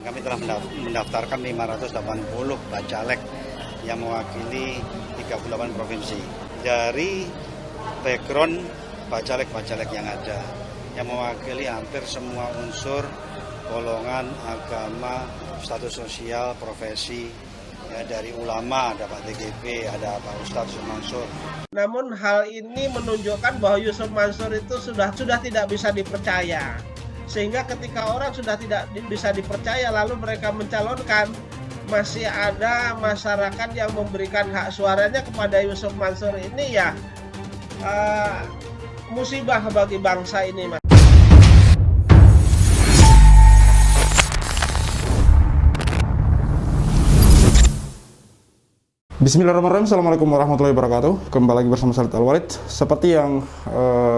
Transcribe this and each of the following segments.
Kami telah mendaftarkan 580 bacalek yang mewakili 38 provinsi. Dari background bacalek-bacalek yang ada, yang mewakili hampir semua unsur, golongan, agama, status sosial, profesi, ya, dari ulama, ada Pak TGP, ada Pak Ustadz Yusuf Mansur. Namun hal ini menunjukkan bahwa Yusuf Mansur itu sudah tidak bisa dipercaya. Sehingga ketika orang sudah tidak bisa dipercaya lalu mereka mencalonkan, masih ada masyarakat yang memberikan hak suaranya kepada Yusuf Mansur ini, ya musibah bagi bangsa ini, Mas. Bismillahirrahmanirrahim. Assalamualaikum warahmatullahi wabarakatuh. Kembali lagi bersama Khalid Al-Walid. Seperti yang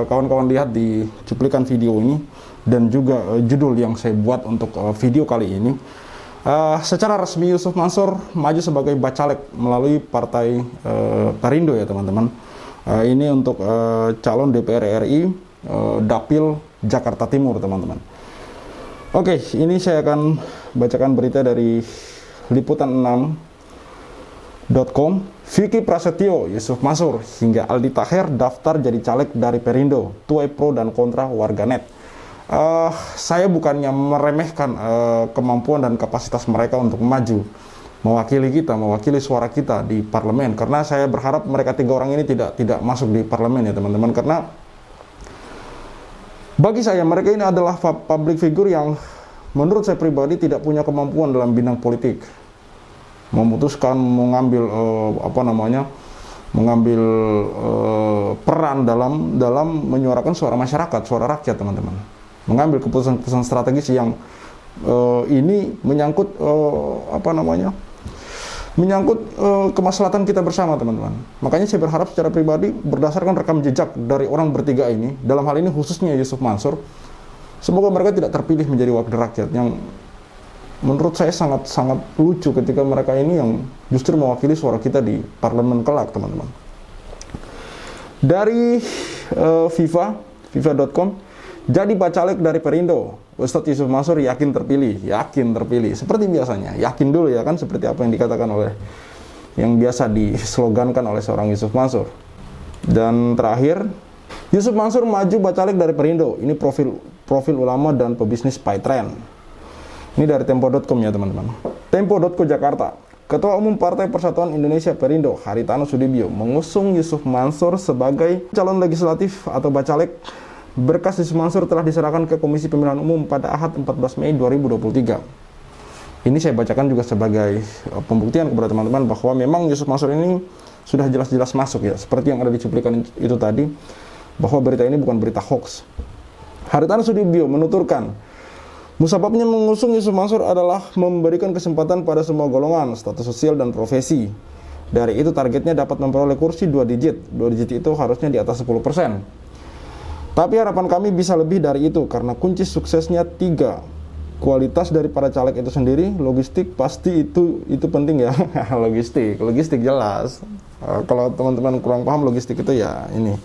kawan-kawan lihat di cuplikan video ini dan juga judul yang saya buat untuk video kali ini, secara resmi Yusuf Mansur maju sebagai bacalek melalui partai Perindo, ya teman-teman. Ini untuk calon DPR RI Dapil Jakarta Timur, teman-teman. Oke, ini saya akan bacakan berita dari liputan6.com. Vicky Prasetyo, Yusuf Mansur, hingga Aldi Taher daftar jadi caleg dari Perindo, tuai pro dan kontra warganet. Saya bukannya meremehkan kemampuan dan kapasitas mereka untuk maju mewakili kita, mewakili suara kita di parlemen, karena saya berharap mereka tiga orang ini tidak masuk di parlemen, ya teman-teman, karena bagi saya mereka ini adalah public figure yang menurut saya pribadi tidak punya kemampuan dalam bidang politik, memutuskan mengambil peran dalam menyuarakan suara masyarakat, suara rakyat, teman-teman, mengambil keputusan-keputusan strategis yang ini menyangkut kemaslahatan kita bersama, teman-teman. Makanya saya berharap secara pribadi berdasarkan rekam jejak dari orang bertiga ini, dalam hal ini khususnya Yusuf Mansur, semoga mereka tidak terpilih menjadi wakil rakyat, yang menurut saya sangat lucu ketika mereka ini yang justru mewakili suara kita di parlemen kelak, teman-teman. Dari FIFA.com, jadi bacalek dari Perindo, Ustadz Yusuf Mansur yakin terpilih, seperti biasanya, yakin dulu ya kan, seperti apa yang dikatakan oleh, yang biasa dislogankan oleh seorang Yusuf Mansur. Dan terakhir, Yusuf Mansur maju bacalek dari Perindo, ini profil ulama dan pebisnis Paytrend. Ini dari Tempo.com, ya teman-teman. Tempo.co Jakarta. Ketua Umum Partai Persatuan Indonesia Perindo, Haritanu Sudibyo, mengusung Yusuf Mansur sebagai calon legislatif atau bacalek. Berkas Yusuf Mansur telah diserahkan ke Komisi Pemilihan Umum pada Ahad 14 Mei 2023. Ini saya bacakan juga sebagai pembuktian kepada teman-teman bahwa memang Yusuf Mansur ini sudah jelas-jelas masuk, ya. Seperti yang ada di cuplikan itu tadi, bahwa berita ini bukan berita hoax. Haritanu Sudibyo menuturkan, musababnya mengusung Yusuf Mansur adalah memberikan kesempatan pada semua golongan, status sosial, dan profesi. Dari itu targetnya dapat memperoleh kursi 2 digit. 2 digit itu harusnya di atas 10%. Tapi harapan kami bisa lebih dari itu, karena kunci suksesnya 3. Kualitas dari para caleg itu sendiri, logistik pasti itu penting, ya. Logistik jelas. Kalau teman-teman kurang paham logistik itu, ya ini.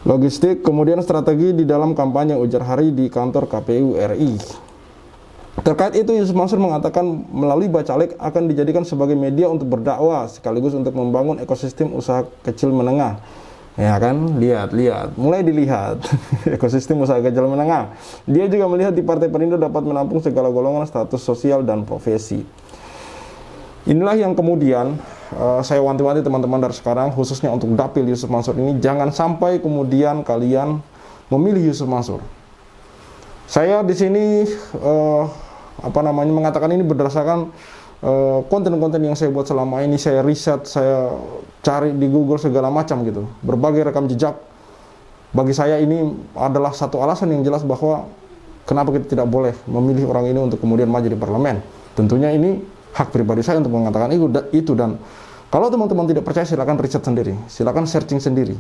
Logistik, kemudian strategi di dalam kampanye, ujar Hari di kantor KPU RI. Terkait itu, Yusuf Mansur mengatakan melalui bacalek akan dijadikan sebagai media untuk berdakwah, sekaligus untuk membangun ekosistem usaha kecil menengah. Ya kan, lihat, mulai dilihat ekosistem usaha kecil menengah. Dia juga melihat di Partai Perindo dapat menampung segala golongan, status sosial, dan profesi. Inilah yang kemudian saya wanti-wanti teman-teman dari sekarang, khususnya untuk Dapil Yusuf Mansur ini, jangan sampai kemudian kalian memilih Yusuf Mansur. Saya di sini mengatakan ini berdasarkan konten-konten yang saya buat selama ini. Saya riset, saya cari di Google segala macam gitu, berbagai rekam jejak. Bagi saya ini adalah satu alasan yang jelas bahwa kenapa kita tidak boleh memilih orang ini untuk kemudian maju di parlemen. Tentunya ini hak pribadi saya untuk mengatakan itu, dan kalau teman-teman tidak percaya silakan riset sendiri, silakan searching sendiri,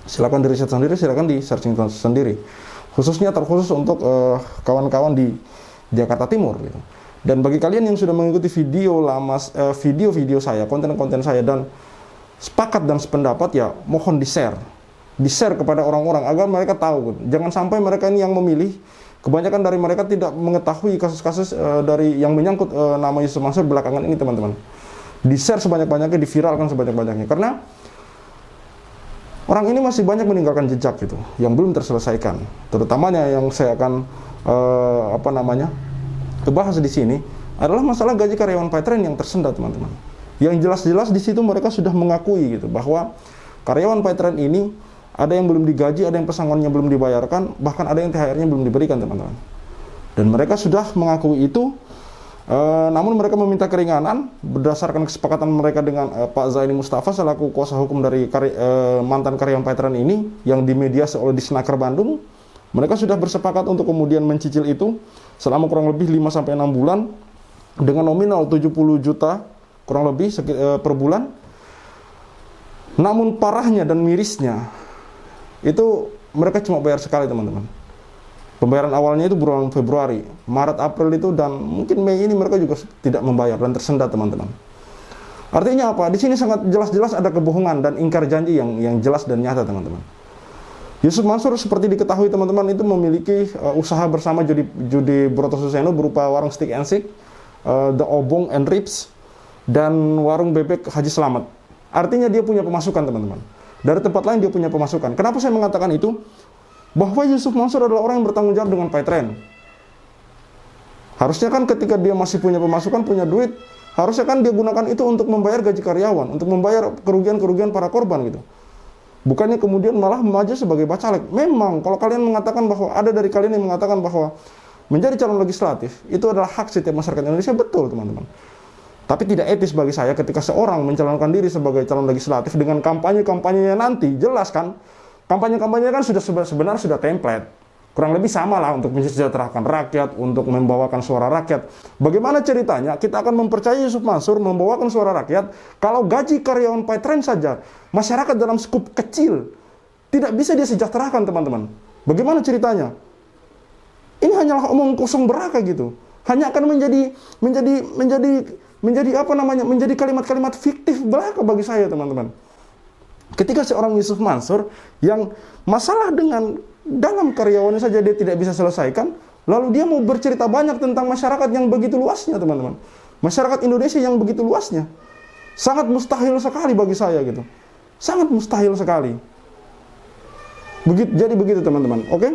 silakan di riset sendiri, silakan di searching sendiri, khususnya terkhusus untuk kawan-kawan di Jakarta Timur gitu. Dan bagi kalian yang sudah mengikuti video-video saya, konten-konten saya, dan sepakat dan sependapat, ya mohon di-share kepada orang-orang agar mereka tahu. Jangan sampai mereka ini yang memilih Kebanyakan dari mereka tidak mengetahui kasus-kasus dari yang menyangkut nama Yusuf Mansur belakangan ini, teman-teman. Di-share sebanyak-banyaknya, diviralkan sebanyak-banyaknya, karena orang ini masih banyak meninggalkan jejak gitu, yang belum terselesaikan. Terutamanya yang saya akan bahas di sini adalah masalah gaji karyawan Paytren yang tersendat, teman-teman. Yang jelas-jelas di situ mereka sudah mengakui gitu bahwa karyawan Paytren ini ada yang belum digaji, ada yang pesangonnya belum dibayarkan, bahkan ada yang THR-nya belum diberikan, teman-teman. Dan mereka sudah mengakui itu. Namun mereka meminta keringanan berdasarkan kesepakatan mereka dengan Pak Zaini Mustafa selaku kuasa hukum dari mantan karyawan Paytren ini yang dimediasi oleh Disnaker Bandung. Mereka sudah bersepakat untuk kemudian mencicil itu selama kurang lebih 5-6 bulan dengan nominal 70 juta kurang lebih per bulan. Namun parahnya dan mirisnya itu mereka cuma bayar sekali, teman-teman. Pembayaran awalnya itu bulan Februari, Maret, April itu, dan mungkin Mei ini mereka juga tidak membayar dan tersendat, teman-teman. Artinya apa? Di sini sangat jelas-jelas ada kebohongan dan ingkar janji yang jelas dan nyata, teman-teman. Yusuf Mansur seperti diketahui, teman-teman, itu memiliki usaha bersama Judi Broto Suseno berupa warung Stick and Stick, The Obong and Ribs, dan warung bebek Haji Slamet. Artinya dia punya pemasukan, teman-teman. Dari tempat lain dia punya pemasukan. Kenapa saya mengatakan itu? Bahwa Yusuf Mansur adalah orang yang bertanggung jawab dengan Paytren. Harusnya kan ketika dia masih punya pemasukan, punya duit, harusnya kan dia gunakan itu untuk membayar gaji karyawan, untuk membayar kerugian-kerugian para korban gitu. Bukannya kemudian malah maju sebagai bacalek. Memang kalau kalian mengatakan bahwa ada dari kalian yang mengatakan bahwa menjadi calon legislatif itu adalah hak setiap masyarakat Indonesia, betul, teman-teman. Tapi tidak etis bagi saya ketika seorang mencalonkan diri sebagai calon legislatif dengan kampanye-kampanyenya nanti, jelas kan? Kampanye-kampanye kan sebenarnya sudah template. Kurang lebih sama lah untuk mensejahterakan rakyat, untuk membawakan suara rakyat. Bagaimana ceritanya kita akan mempercayai Yusuf Mansur membawakan suara rakyat kalau gaji karyawan Paytren saja, masyarakat dalam skup kecil, tidak bisa dia sejahterakan, teman-teman. Bagaimana ceritanya? Ini hanyalah omong kosong belaka gitu. Hanya akan menjadi kalimat-kalimat fiktif belaka bagi saya, teman-teman. Ketika seorang Yusuf Mansur yang masalah dengan dalam karyawannya saja dia tidak bisa selesaikan, lalu dia mau bercerita banyak tentang masyarakat yang begitu luasnya, teman-teman. Masyarakat Indonesia yang begitu luasnya. Sangat mustahil sekali bagi saya gitu. Sangat mustahil sekali. Jadi begitu, teman-teman. Oke?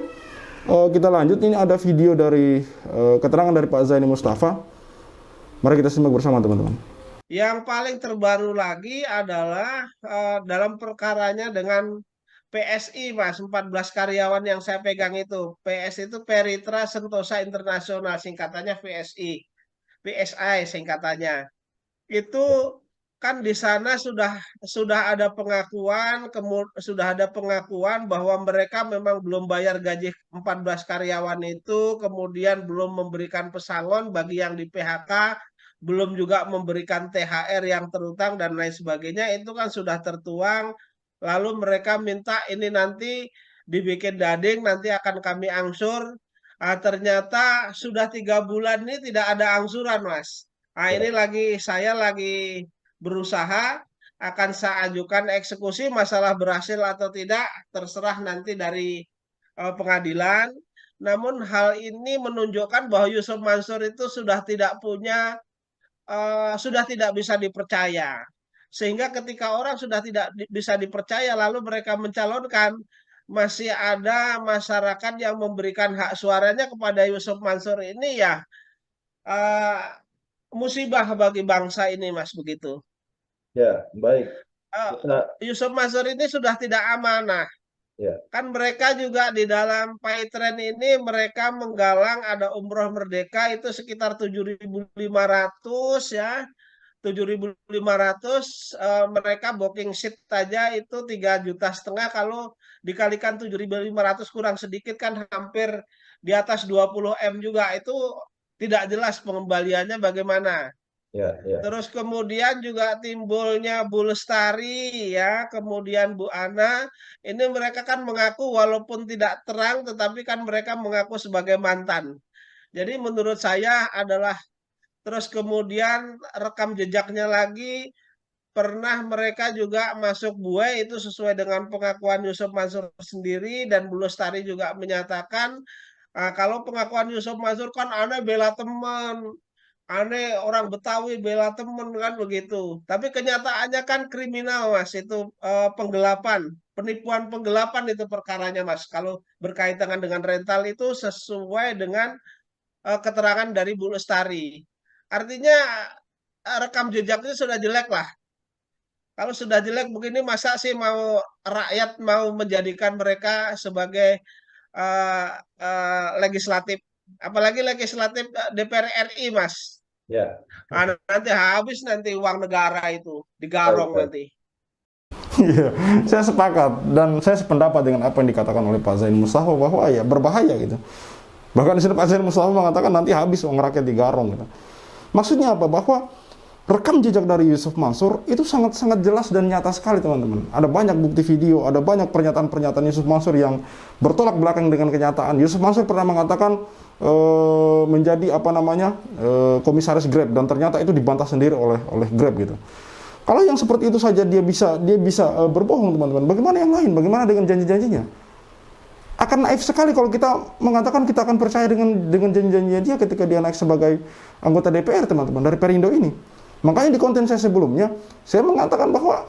Kita lanjut. Ini ada video dari keterangan dari Pak Zaini Mustafa. Mari kita simak bersama, teman-teman. Yang paling terbaru lagi adalah dalam perkaranya dengan PSI, Mas, 14 karyawan yang saya pegang itu. PS itu Peritra Sentosa Internasional, singkatannya PSI. PSI singkatannya. Itu kan di sana sudah ada pengakuan, sudah ada pengakuan bahwa mereka memang belum bayar gaji 14 karyawan itu, kemudian belum memberikan pesangon bagi yang di PHK, belum juga memberikan THR yang terutang dan lain sebagainya. Itu kan sudah tertuang. Lalu mereka minta ini nanti dibikin dading, nanti akan kami angsur. Ternyata sudah 3 bulan ini tidak ada angsuran, Mas. Ini saya lagi berusaha, akan saya ajukan eksekusi, masalah berhasil atau tidak terserah nanti dari pengadilan. Namun hal ini menunjukkan bahwa Yusuf Mansur itu sudah tidak bisa dipercaya. Sehingga ketika orang sudah tidak bisa dipercaya lalu mereka mencalonkan, masih ada masyarakat yang memberikan hak suaranya kepada Yusuf Mansur ini, ya musibah bagi bangsa ini, Mas, begitu. Ya, baik. Yusuf Mansur ini sudah tidak amanah. Ya. Kan mereka juga di dalam Paytren ini mereka menggalang ada umroh merdeka itu sekitar 7.500 ya. 7.500 mereka booking seat saja itu 3,5 juta, kalau dikalikan 7.500 kurang sedikit kan hampir di atas 20 M juga. Itu tidak jelas pengembaliannya bagaimana. Ya. Terus kemudian juga timbulnya Bu Lestari ya, kemudian Bu Ana. Ini mereka kan mengaku walaupun tidak terang tetapi kan mereka mengaku sebagai mantan. Jadi menurut saya adalah, terus kemudian rekam jejaknya lagi, pernah mereka juga masuk buai, itu sesuai dengan pengakuan Yusuf Mansur sendiri, dan Bu Lestari juga menyatakan Kalau pengakuan Yusuf Mansur kan aneh bela teman, aneh orang Betawi bela teman kan begitu. Tapi kenyataannya kan kriminal Mas, itu penggelapan, penipuan penggelapan itu perkaranya Mas. Kalau berkaitan dengan rental itu sesuai dengan keterangan dari Bu Lestari. Artinya rekam jejaknya sudah jelek lah. Kalau sudah jelek begini masa sih mau rakyat mau menjadikan mereka sebagai eh, legislatif, apalagi legislatif DPR RI, Mas. Ya, Nanti habis nanti uang negara itu baik, digarong baik. nanti. Iya, saya sepakat dan saya sependapat dengan apa yang dikatakan oleh Pak Zain Mustafa bahwa ya berbahaya gitu. Bahkan di sini Pak Zain Mustafa mengatakan nanti habis uang rakyat digarong gitu. Maksudnya apa? Bahwa rekam jejak dari Yusuf Mansur itu sangat-sangat jelas dan nyata sekali teman-teman. Ada banyak bukti video, ada banyak pernyataan-pernyataan Yusuf Mansur yang bertolak belakang dengan kenyataan. Yusuf Mansur pernah mengatakan menjadi komisaris Grab dan ternyata itu dibantah sendiri oleh Grab gitu. Kalau yang seperti itu saja dia bisa berbohong teman-teman. Bagaimana yang lain? Bagaimana dengan janji-janjinya? Akan naif sekali kalau kita mengatakan kita akan percaya dengan janji-janjinya dia ketika dia naik sebagai anggota DPR teman-teman dari Perindo ini. Makanya di konten saya sebelumnya saya mengatakan bahwa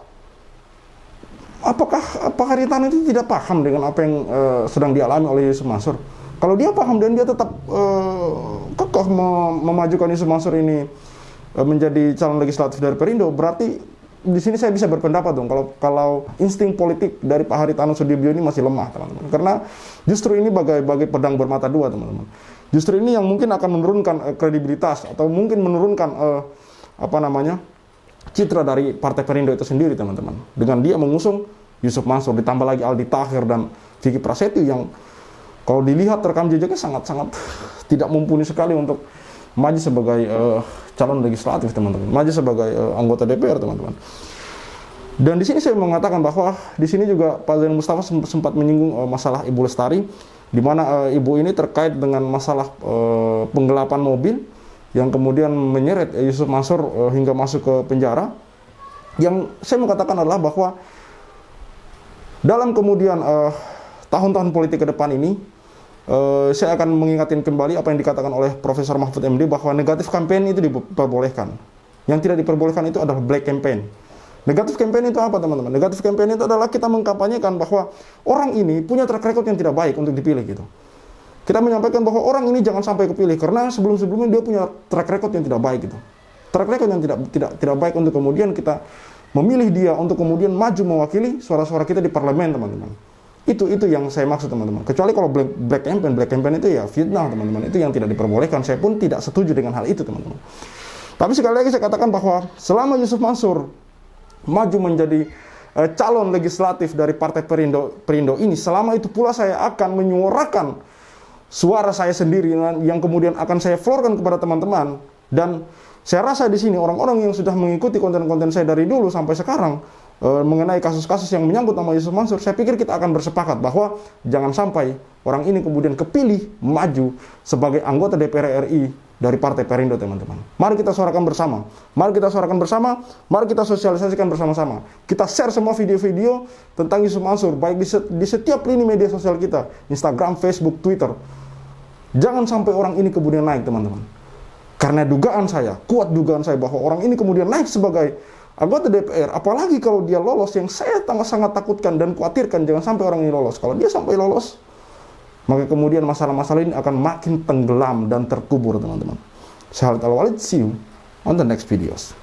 apakah Pak Haritano itu tidak paham dengan apa yang sedang dialami oleh Yusuf Mansur. Kalau dia paham dan dia tetap kokoh memajukan Yusuf Mansur ini menjadi calon legislatif dari Perindo, berarti di sini saya bisa berpendapat dong kalau insting politik dari Pak Haritano Sudibyo ini masih lemah teman-teman. Karena justru ini bagai pedang bermata dua teman-teman. Justru ini yang mungkin akan menurunkan kredibilitas atau mungkin menurunkan citra dari Partai Perindo itu sendiri teman-teman. Dengan dia mengusung Yusuf Mansur ditambah lagi Aldi Taher dan Vicky Prasetyo yang kalau dilihat rekam jejaknya sangat-sangat tidak mumpuni sekali untuk maju sebagai calon legislatif teman-teman, maju sebagai anggota DPR teman-teman. Dan di sini saya mengatakan bahwa di sini juga Pak Zain Mustafa sempat menyinggung masalah Ibu Lestari, di mana ibu ini terkait dengan masalah penggelapan mobil yang kemudian menyeret Yusuf Mansur hingga masuk ke penjara. Yang saya mengatakan adalah bahwa dalam kemudian tahun-tahun politik ke depan ini, saya akan mengingatkan kembali apa yang dikatakan oleh Profesor Mahfud MD bahwa negatif campaign itu diperbolehkan. Yang tidak diperbolehkan itu adalah black campaign. Negatif campaign itu apa teman-teman? Negatif campaign itu adalah kita mengkampanyekan bahwa orang ini punya track record yang tidak baik untuk dipilih gitu. Kita menyampaikan bahwa orang ini jangan sampai kepilih karena sebelum-sebelumnya dia punya track record yang tidak baik gitu. Track record yang tidak baik untuk kemudian kita memilih dia untuk kemudian maju mewakili suara-suara kita di parlemen teman-teman. Itu yang saya maksud teman-teman. Kecuali kalau black campaign itu ya fitnah teman-teman. Itu yang tidak diperbolehkan. Saya pun tidak setuju dengan hal itu teman-teman. Tapi sekali lagi saya katakan bahwa selama Yusuf Mansur maju menjadi calon legislatif dari Partai Perindo ini, selama itu pula saya akan menyuarakan suara saya sendiri yang kemudian akan saya florkan kepada teman-teman. Dan saya rasa di sini orang-orang yang sudah mengikuti konten-konten saya dari dulu sampai sekarang mengenai kasus-kasus yang menyangkut nama Yusuf Mansur, saya pikir kita akan bersepakat bahwa jangan sampai orang ini kemudian kepilih maju sebagai anggota DPR RI dari Partai Perindo teman-teman. Mari kita suarakan bersama. Mari kita suarakan bersama. Mari kita sosialisasikan bersama-sama. Kita share semua video-video tentang Yusuf Mansur baik di setiap lini media sosial kita, Instagram, Facebook, Twitter. Jangan sampai orang ini kemudian naik teman-teman. Karena kuat dugaan saya bahwa orang ini kemudian naik sebagai anggota DPR, apalagi kalau dia lolos, yang saya sangat takutkan dan khawatirkan jangan sampai orang ini lolos. Kalau dia sampai lolos, maka kemudian masalah-masalah ini akan makin tenggelam dan terkubur teman-teman. Saya Khalid Al-Walid, see you on the next videos.